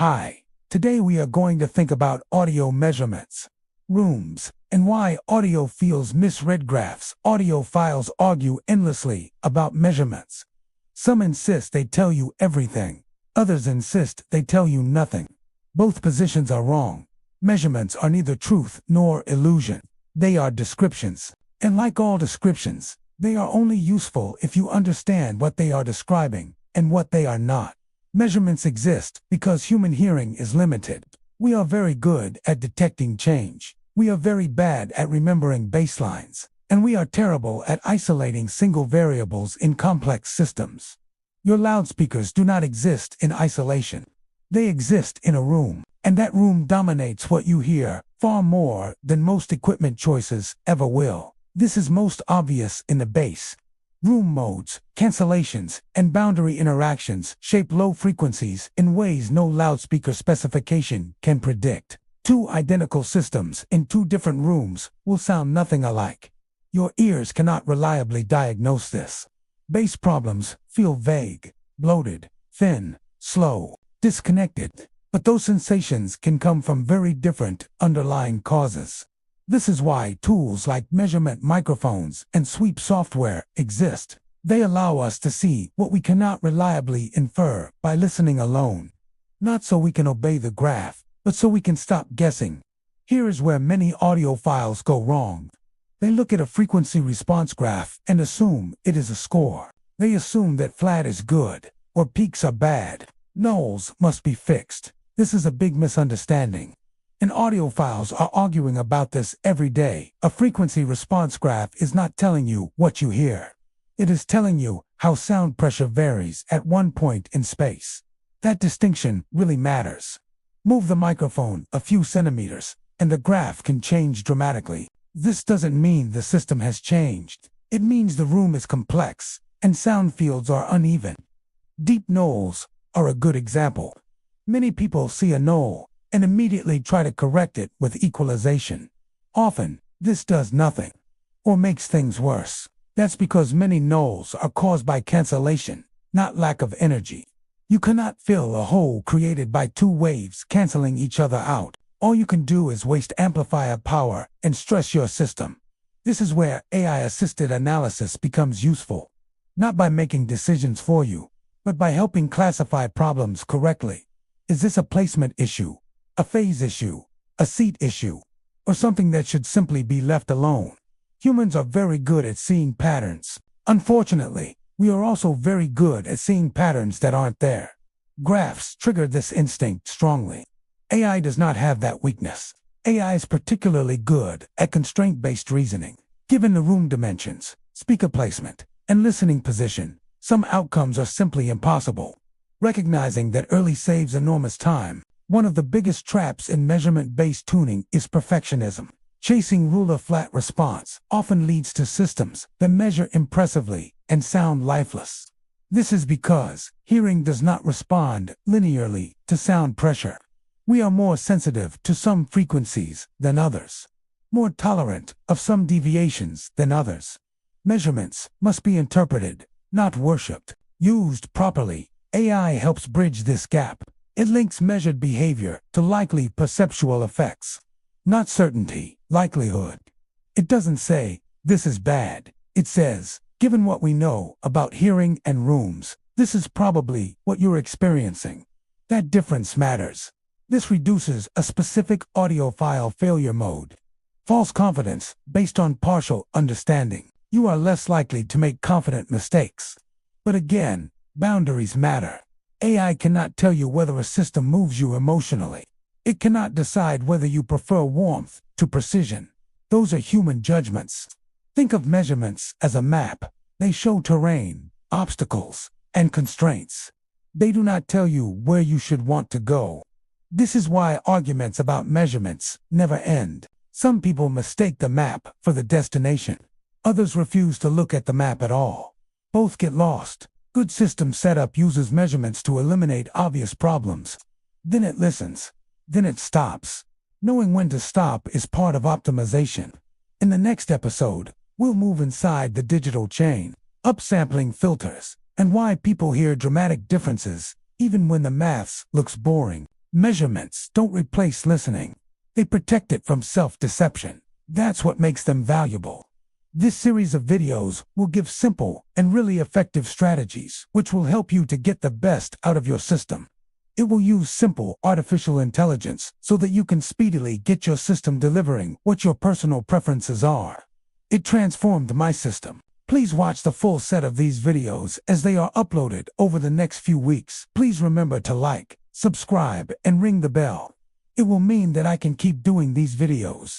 Hi, today we are going to think about audio measurements, rooms, and why audio feels misread. Graphs. Audiophiles argue endlessly about measurements. Some insist they tell you everything. Others insist they tell you nothing. Both positions are wrong. Measurements are neither truth nor illusion. They are descriptions. And like all descriptions, they are only useful if you understand what they are describing and what they are not. Measurements exist because human hearing is limited. We are very good at detecting change. We are very bad at remembering baselines. And we are terrible at isolating single variables in complex systems. Your loudspeakers do not exist in isolation. They exist in a room, and that room dominates what you hear far more than most equipment choices ever will. This is most obvious in the bass. Room modes, cancellations, and boundary interactions shape low frequencies in ways no loudspeaker specification can predict. Two identical systems in two different rooms will sound nothing alike. Your ears cannot reliably diagnose this. Bass problems feel vague, bloated, thin, slow, disconnected, but those sensations can come from very different underlying causes. This is why tools like measurement microphones and sweep software exist. They allow us to see what we cannot reliably infer by listening alone. Not so we can obey the graph, but so we can stop guessing. Here is where many audiophiles go wrong. They look at a frequency response graph and assume it is a score. They assume that flat is good, or peaks are bad. Nulls must be fixed. This is a big misunderstanding. And audiophiles are arguing about this every day. A frequency response graph is not telling you what you hear. It is telling you how sound pressure varies at one point in space. That distinction really matters. Move the microphone a few centimeters, and the graph can change dramatically. This doesn't mean the system has changed. It means the room is complex, and sound fields are uneven. Deep nulls are a good example. Many people see a null and immediately try to correct it with equalization. Often, this does nothing, or makes things worse. That's because many nulls are caused by cancellation, not lack of energy. You cannot fill a hole created by two waves canceling each other out. All you can do is waste amplifier power and stress your system. This is where AI-assisted analysis becomes useful, not by making decisions for you, but by helping classify problems correctly. Is this a placement issue, a phase issue, a seat issue, or something that should simply be left alone? Humans are very good at seeing patterns. Unfortunately, we are also very good at seeing patterns that aren't there. Graphs trigger this instinct strongly. AI does not have that weakness. AI is particularly good at constraint-based reasoning. Given the room dimensions, speaker placement, and listening position, some outcomes are simply impossible. Recognizing that early saves enormous time, one of the biggest traps in measurement-based tuning is perfectionism. Chasing ruler-flat response often leads to systems that measure impressively and sound lifeless. This is because hearing does not respond linearly to sound pressure. We are more sensitive to some frequencies than others, more tolerant of some deviations than others. Measurements must be interpreted, not worshipped. Used properly, AI helps bridge this gap. It links measured behavior to likely perceptual effects, not certainty, likelihood. It doesn't say, this is bad. It says, given what we know about hearing and rooms, this is probably what you're experiencing. That difference matters. This reduces a specific audiophile failure mode. False confidence based on partial understanding. You are less likely to make confident mistakes. But again, boundaries matter. AI cannot tell you whether a system moves you emotionally. It cannot decide whether you prefer warmth to precision. Those are human judgments. Think of measurements as a map. They show terrain, obstacles, and constraints. They do not tell you where you should want to go. This is why arguments about measurements never end. Some people mistake the map for the destination. Others refuse to look at the map at all. Both get lost. Good system setup uses measurements to eliminate obvious problems. Then it listens. Then it stops. Knowing when to stop is part of optimization. In the next episode, we'll move inside the digital chain, upsampling filters, and why people hear dramatic differences even when the maths looks boring. Measurements don't replace listening. They protect it from self-deception. That's what makes them valuable. This series of videos will give simple and really effective strategies which will help you to get the best out of your system. It will use simple artificial intelligence so that you can speedily get your system delivering what your personal preferences are. It transformed my system. Please watch the full set of these videos as they are uploaded over the next few weeks. Please remember to like, subscribe, and ring the bell. It will mean that I can keep doing these videos.